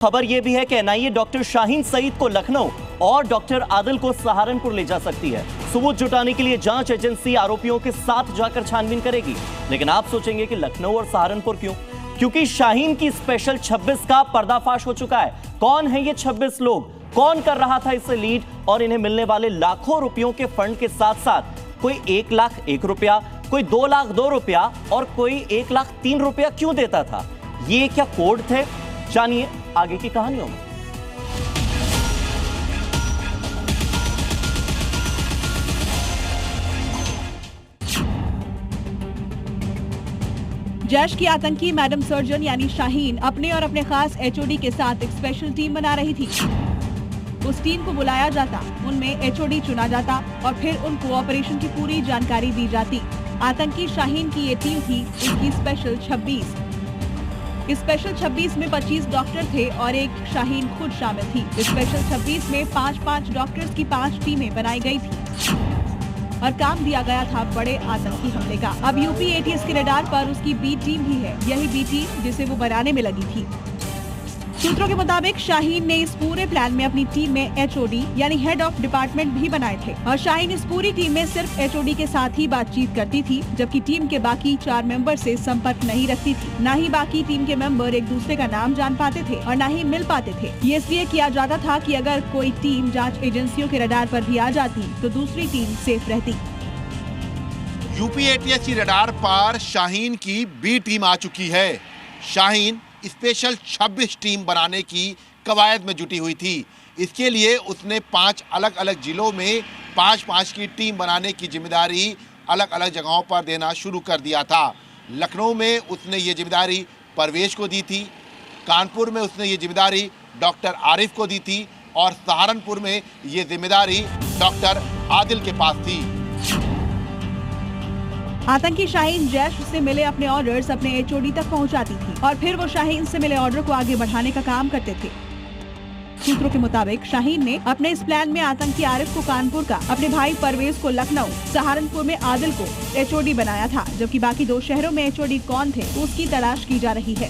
खबर यह भी है कि एनआईए डॉक्टर शाहीन सईद को लखनऊ और डॉक्टर आदिल को सहारनपुर ले जा सकती है। सबूत जुटाने के लिए जांच एजेंसी आरोपियों के साथ जाकर छानबीन करेगी। लेकिन आप सोचेंगे कि लखनऊ और सहारनपुर क्यों? क्योंकि शाहीन की स्पेशल 26 का पर्दाफाश हो चुका है। कौन है ये 26 लोग, कौन कर रहा था इसे लीड, और इन्हें मिलने वाले लाखों रुपयों के फंड के साथ साथ कोई 1 लाख 1 रुपया, कोई 2 लाख 2 रुपया और कोई 1 लाख 3 रुपया क्यों देता था? ये क्या कोड थे? जानिए आगे की कहानियों में। जैश की आतंकी मैडम सर्जन यानी शाहीन अपने और अपने खास एचओडी के साथ एक स्पेशल टीम बना रही थी। उस टीम को बुलाया जाता, उनमें एचओडी चुना जाता और फिर उनको ऑपरेशन की पूरी जानकारी दी जाती। आतंकी शाहीन की ये टीम थी इसकी स्पेशल 26। इस स्पेशल 26 में 25 डॉक्टर थे और एक शाहीन खुद शामिल थी। इस स्पेशल 26 में 5-5 डॉक्टर्स की 5 टीमें बनाई गई थी और काम दिया गया था बड़े आतंकी हमले का। अब यूपी एटीएस के रडार पर उसकी बी टीम भी है, यही बी टीम जिसे वो बनाने में लगी थी। सूत्रों के मुताबिक शाहीन ने इस पूरे प्लान में अपनी टीम में एचओडी यानी हेड ऑफ डिपार्टमेंट भी बनाए थे और शाहीन इस पूरी टीम में सिर्फ एचओडी के साथ ही बातचीत करती थी, जबकि टीम के बाकी 4 मेंबर से संपर्क नहीं रखती थी। न ही बाकी टीम के मेंबर एक दूसरे का नाम जान पाते थे और न ही मिल पाते थे। ये इसलिए किया जाता था कि अगर कोई टीम जाँच एजेंसियों के रडार पर भी आ जाती तो दूसरी टीम सेफ रहती। यूपी एटीएस की रडार पर शाहीन की बी टीम आ चुकी है। शाहीन स्पेशल 26 टीम बनाने की कवायद में जुटी हुई थी। इसके लिए उसने 5 अलग अलग जिलों में 5-5 की टीम बनाने की जिम्मेदारी अलग अलग जगहों पर देना शुरू कर दिया था। लखनऊ में उसने ये जिम्मेदारी परवेश को दी थी, कानपुर में उसने ये जिम्मेदारी डॉक्टर आरिफ को दी थी और सहारनपुर में ये जिम्मेदारी डॉक्टर आदिल के पास थी। आतंकी शाहीन जैश से मिले अपने ऑर्डर्स अपने एचओडी तक पहुंचाती थी और फिर वो शाहीन से मिले ऑर्डर को आगे बढ़ाने का काम करते थे। सूत्रों के मुताबिक शाहीन ने अपने इस प्लान में आतंकी आरिफ को कानपुर का, अपने भाई परवेज को लखनऊ, सहारनपुर में आदिल को एचओडी बनाया था, जबकि बाकी 2 शहरों में एचओडी कौन थे उसकी तलाश की जा रही है।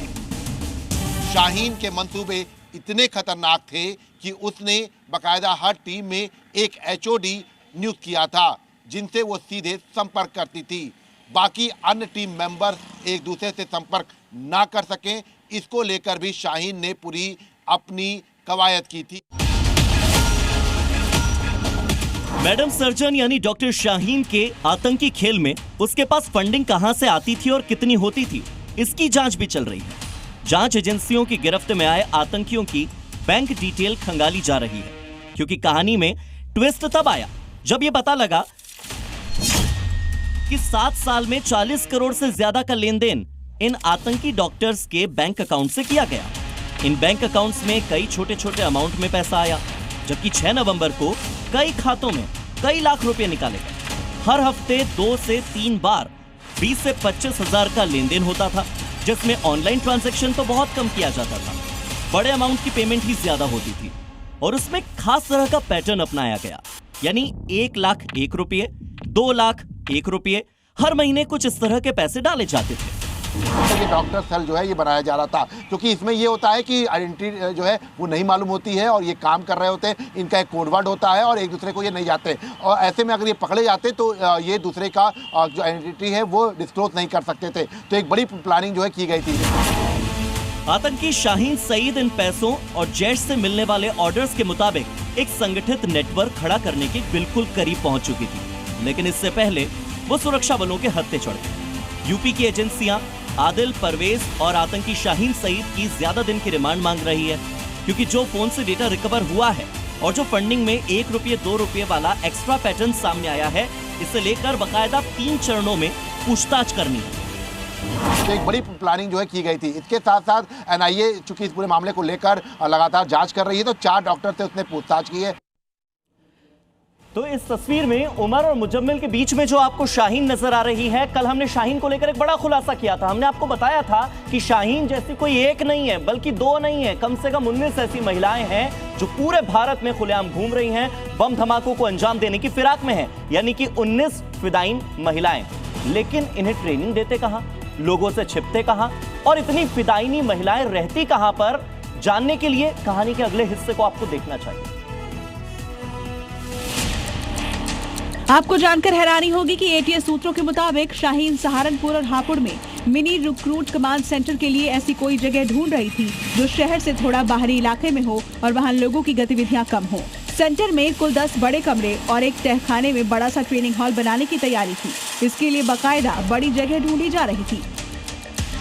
शाहीन के मंसूबे इतने खतरनाक थे कि उसने बाकायदा हर टीम में एक एचओडी नियुक्त किया था जिनसे वो सीधे संपर्क करती थी। बाकी अन्य टीम मेंबर एक दूसरे से संपर्क ना कर सकें, इसको लेकर भी शाहीन ने पूरी अपनी कवायद की थी। मैडम सर्जन यानी डॉक्टर शाहीन के आतंकी खेल में उसके पास फंडिंग कहां से आती थी और कितनी होती थी, इसकी जांच भी चल रही है। जांच एजेंसियों की गिरफ्त में आए आतंकियों की बैंक डिटेल खंगाली जा रही है, क्योंकि कहानी में ट्विस्ट तब आया जब यह पता लगा कि 7 साल में 40 करोड़ से ज्यादा का लेन देन इन आतंकी डॉक्टर्स के बैंक अकाउंट से किया गया। इन बैंक अकाउंट्स में कई छोटे छोटे अमाउंट में पैसा आया, जबकि 6 नवंबर को कई खातों में कई लाख रुपए निकाले गए। हर हफ्ते 2 से 3 बार 20 से 25 हजार का लेन देन होता था, जिसमें ऑनलाइन ट्रांजैक्शन तो बहुत कम किया जाता था। बड़े अमाउंट की पेमेंट ही ज्यादा होती थी और उसमें खास तरह का पैटर्न अपनाया गया, यानी 1 लाख 1 रुपये, 2 लाख 1 रुपये, हर महीने कुछ इस तरह के पैसे डाले जाते थे। ये डॉक्टर सेल जो है ये बनाया जा रहा था, क्योंकि इसमें ये होता है कि आइडेंटिटी जो है वो नहीं मालूम होती है और ये काम कर रहे होते हैं, इनका एक कोडवर्ड होता है और एक दूसरे को ये नहीं जाते, और ऐसे में अगर ये पकड़े जाते तो ये दूसरे का जो आइडेंटिटी है वो डिस्क्लोज नहीं कर सकते थे। तो एक बड़ी प्लानिंग जो है की गई थी। आतंकी शाहीन सईद इन पैसों और जैश से मिलने वाले ऑर्डर्स के मुताबिक एक संगठित नेटवर्क खड़ा करने के बिल्कुल करीब पहुंच चुकी थी, लेकिन इससे पहले वो सुरक्षा बलों के हत्थे चढ़ गए। यूपी की एजेंसियां आदिल, परवेज और आतंकी शाहीन सईद की ज्यादा दिन की रिमांड मांग रही है, क्योंकि जो फोन से डेटा रिकवर हुआ है और जो फंडिंग में 1 रुपये 2 रुपये वाला एक्स्ट्रा पैटर्न सामने आया है, इसे लेकर बाकायदा 3 चरणों में पूछताछ करनी है। तो एक बड़ी प्लानिंग जो है की गई थी। इसके साथ साथ एनआईए चूंकि इस पूरे मामले को लेकर लगातार जांच कर रही है, तो 4 डॉक्टर से उसने पूछताछ की है। तो इस तस्वीर में उमर और मुजम्मिल के बीच में जो आपको शाहीन नजर आ रही है, कल हमने शाहीन को लेकर एक बड़ा खुलासा किया था। हमने आपको बताया था कि शाहीन जैसी कोई एक नहीं है, बल्कि 2 नहीं है, कम से कम 19 ऐसी महिलाएं हैं जो पूरे भारत में खुलेआम घूम रही हैं, बम धमाकों को अंजाम देने की फिराक में हैं, यानी कि 19 फिदाइन महिलाएं। लेकिन इन्हें ट्रेनिंग देते कहां, लोगों से छिपते कहां और इतनी फिदाइनी महिलाएं रहती कहां पर, जानने के लिए कहानी के अगले हिस्से को आपको देखना चाहिए। आपको जानकर हैरानी होगी कि एटीएस सूत्रों के मुताबिक शाहीन सहारनपुर और हापुड़ में मिनी रिक्रूट कमांड सेंटर के लिए ऐसी कोई जगह ढूंढ रही थी जो शहर से थोड़ा बाहरी इलाके में हो और वहां लोगों की गतिविधियां कम हो। सेंटर में कुल 10 बड़े कमरे और एक तहखाने में बड़ा सा ट्रेनिंग हॉल बनाने की तैयारी थी। इसके लिए बाकायदा बड़ी जगह ढूंढी जा रही थी।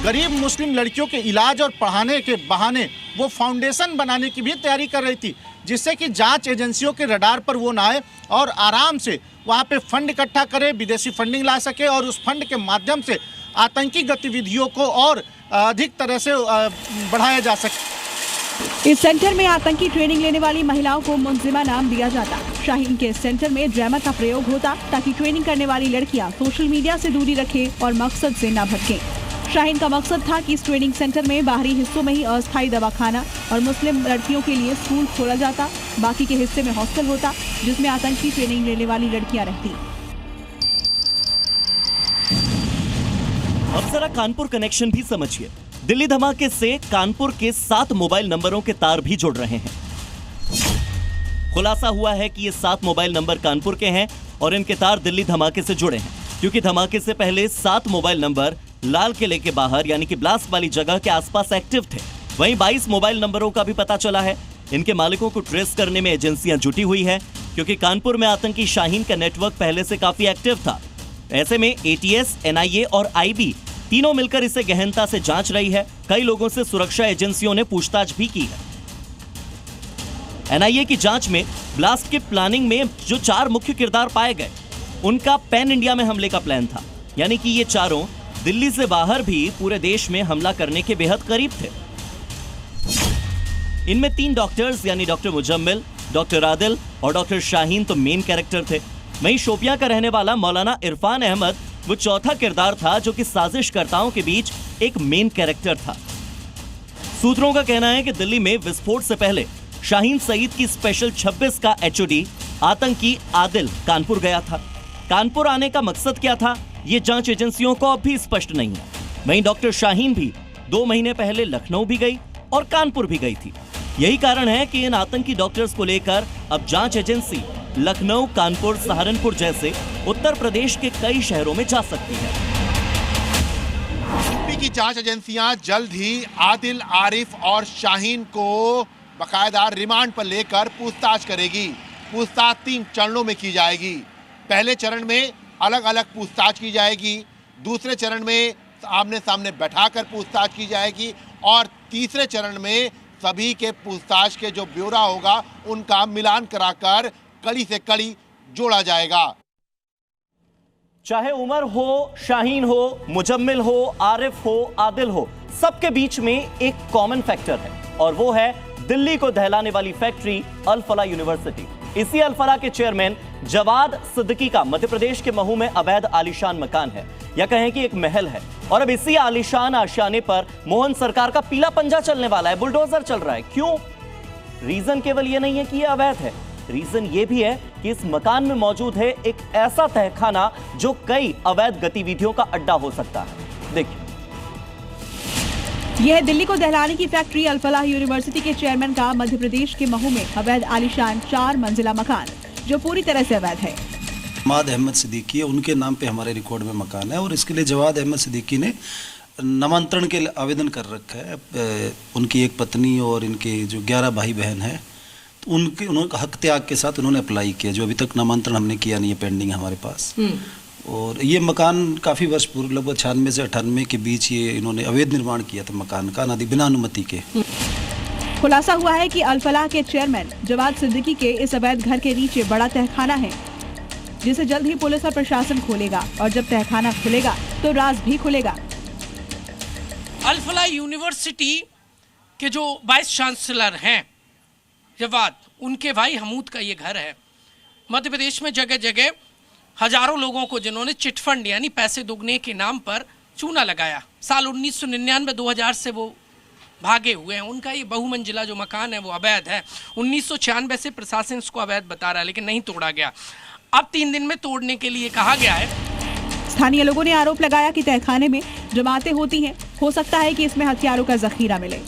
गरीब मुस्लिम लड़कियों के इलाज और पढ़ाने के बहाने वो फाउंडेशन बनाने की भी तैयारी कर रही थी, जिससे कि जांच एजेंसियों के रडार पर वो ना आए और आराम से वहाँ पे फंड इकट्ठा करे, विदेशी फंडिंग ला सके और उस फंड के माध्यम से आतंकी गतिविधियों को और अधिक तरह से बढ़ाया जा सके। इस सेंटर में आतंकी ट्रेनिंग लेने वाली महिलाओं को मुंजिमा नाम दिया जाता। शाहीन के सेंटर में ड्रामा का प्रयोग होता ताकि ट्रेनिंग करने वाली लड़कियां सोशल मीडिया से दूरी रखें और मकसद से न भटकें। शाहीन का मकसद था कि इस ट्रेनिंग सेंटर में बाहरी हिस्सों में ही अस्थायी दवाखाना और मुस्लिम लड़कियों के लिए स्कूल खोला जाता, बाकी के हिस्से में हॉस्टल होता जिसमें आतंकी ट्रेनिंग लेने वाली लड़कियां रहती। अब जरा कानपुर कनेक्शन भी समझिए। दिल्ली धमाके से कानपुर के 7 मोबाइल नंबरों के तार भी जुड़ रहे हैं। खुलासा हुआ है कि ये 7 मोबाइल नंबर कानपुर के हैं और इनके तार दिल्ली धमाके से जुड़े हैं, क्योंकि धमाके से पहले 7 मोबाइल नंबर लाल किले के बाहर यानी कि ब्लास्ट वाली जगह के आसपास एक्टिव थे। वहीं 22 मोबाइल नंबरों का भी पता चला है। इनके मालिकों को ट्रेस करने में एजेंसियां जुटी हुई है, क्योंकि कानपुर में आतंकी शाहीन का नेटवर्क पहले से काफी एक्टिव था। ऐसे में एटीएस, एनआईए और आईबी तीनों मिलकर इसे गहनता से जांच रही है। कई लोगों से सुरक्षा एजेंसियों ने पूछताछ भी की है। एनआईए की जांच में ब्लास्ट की प्लानिंग में जो 4 मुख्य किरदार पाए गए, उनका पैन इंडिया में हमले का प्लान था, यानी कि ये चारों दिल्ली से बाहर भी पूरे देश में हमला करने के बेहद करीब थे। इनमें 3 डॉक्टर्स यानी डॉक्टर मुजम्मिल, डॉक्टर आदिल और डॉक्टर शाहीन तो मेन कैरेक्टर थे। वहीं शोपियां का रहने वाला मौलाना इरफान अहमद वो चौथा किरदार था, जो कि साजिशकर्ताओं के बीच एक मेन कैरेक्टर था। सूत्रों का कहना है कि दिल्ली में विस्फोट से पहले शाहीन सईद की स्पेशल 26 का एचओडी आतंकी आदिल कानपुर गया था। कानपुर आने का मकसद क्या था, ये जांच एजेंसियों को अब भी स्पष्ट नहीं है। वहीं डॉक्टर शाहीन भी 2 महीने पहले लखनऊ भी गई और कानपुर भी गई थी। यही कारण है कि इन आतंकी डॉक्टर्स को लेकर अब जांच एजेंसी लखनऊ, कानपुर, सहारनपुर जैसे उत्तर प्रदेश के कई शहरों में जा सकती है। यूपी की जांच एजेंसियां जल्द ही आदिल, आरिफ और शाहीन को बाकायदा रिमांड पर लेकर पूछताछ करेगी। पूछताछ 3 चरणों में की जाएगी। पहले चरण में अलग अलग पूछताछ की जाएगी, दूसरे चरण में आमने सामने बैठाकर पूछताछ की जाएगी और तीसरे चरण में सभी के पूछताछ के जो ब्यौरा होगा उनका मिलान कराकर कड़ी से कड़ी जोड़ा जाएगा। चाहे उमर हो, शाहीन हो, मुजम्मिल हो, आरिफ हो, आदिल हो, सबके बीच में एक कॉमन फैक्टर है और वो है दिल्ली को दहलाने वाली फैक्ट्री अल फलाह यूनिवर्सिटी। इसी अल फलाह के चेयरमैन जवाद सिद्दीकी का मध्य प्रदेश के महू में अवैध आलीशान मकान है, या कहें कि एक महल है। और अब इसी आलीशान आशियाने पर मोहन सरकार का पीला पंजा चलने वाला है, बुलडोजर चल रहा है। क्यों? रीजन केवल ये नहीं है कि ये अवैध है, रीजन ये भी है कि इस मकान में मौजूद है एक ऐसा तहखाना जो कई अवैध गतिविधियों का अड्डा हो सकता है। देखिए, यह है दिल्ली को दहलाने की फैक्ट्री अल फलाह यूनिवर्सिटी के चेयरमैन का मध्य प्रदेश के महू में अवैध आलीशान 4 मंजिला मकान, जो पूरी तरह से अवैध है। जवाद अहमद सिद्दीकी, उनके नाम पे हमारे रिकॉर्ड में मकान है और इसके लिए जवाद अहमद सिद्दीकी ने नामांतरण के आवेदन कर रखा है। उनकी एक पत्नी और इनके जो 11 भाई बहन हैं, तो उनका हक त्याग के साथ उन्होंने अप्लाई किया, जो अभी तक नामांतरण हमने किया नहीं है, पेंडिंग है हमारे पास। और ये मकान काफ़ी वर्ष पूर्व, लगभग 96 से 98 के बीच ये इन्होंने अवैध निर्माण किया था मकान का, बिना अनुमति के। खुलासा हुआ है कि अल फलाह के चेयरमैन जवाद सिद्दीकी के इस अवैध घर के नीचे बड़ा तहखाना है, जिसे जल्द ही पुलिस और प्रशासन खोलेगा और जब तहखाना खुलेगा तो राज भी खुलेगा। अल फलाह यूनिवर्सिटी के जो वाइस चांसलर हैं जवाद, उनके भाई हमूद का ये घर है। मध्य प्रदेश में जगह जगह हजारों लोगों को जिन्होंने चिटफंड यानी पैसे दुगने के नाम पर चूना लगाया, साल 1999-2000 से वो भागे हुए हैं। उनका ये बहुमंजिला जो मकान है वो अवैध है। 1996 से प्रशासन इसको अवैध बता रहा है, लेकिन नहीं तोड़ा गया। अब 3 दिन में तोड़ने के लिए कहा गया है। स्थानीय लोगों ने आरोप लगाया कि तहखाने में जमातें होती हैं, हो सकता है कि इसमें हथियारों का जखीरा मिले।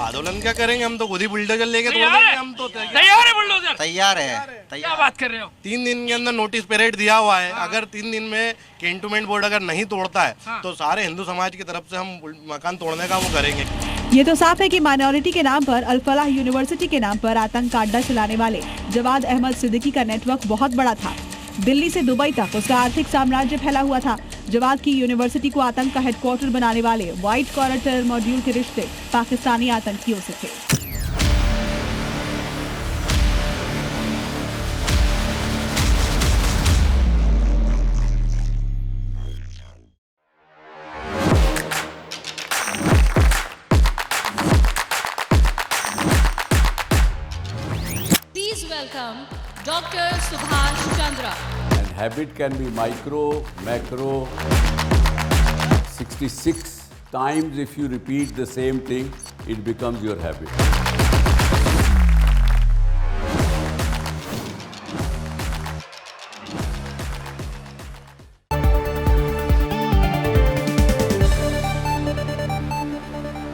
आंदोलन क्या करेंगे, हम तो खुद ही बुलडोजर लेके तोड़ तैयार देंगे। है? हम तो तैयार है बुलडोजर? तैयार है। क्या बात कर रहे हो? 3 दिन के अंदर नोटिस पीरियड दिया हुआ है। अगर 3 दिन में कैंटोनमेंट बोर्ड अगर नहीं तोड़ता है तो सारे हिंदू समाज की तरफ से हम मकान तोड़ने का वो करेंगे। ये तो साफ है कि माइनॉरिटी के नाम पर अल-फलाह यूनिवर्सिटी के नाम पर आतंक का अड्डा चलाने वाले जवाद अहमद सिद्दीकी का नेटवर्क बहुत बड़ा था। दिल्ली से दुबई तक उसका आर्थिक साम्राज्य फैला हुआ था। जवाद की यूनिवर्सिटी को आतंक का हेडक्वार्टर बनाने वाले व्हाइट कॉलर टेरर मॉड्यूल के रिश्ते पाकिस्तानी आतंकियों से थे। Please welcome Dr. Subhash Chandra. And habit can be micro, macro, 66 times if you repeat the same thing, it becomes your habit.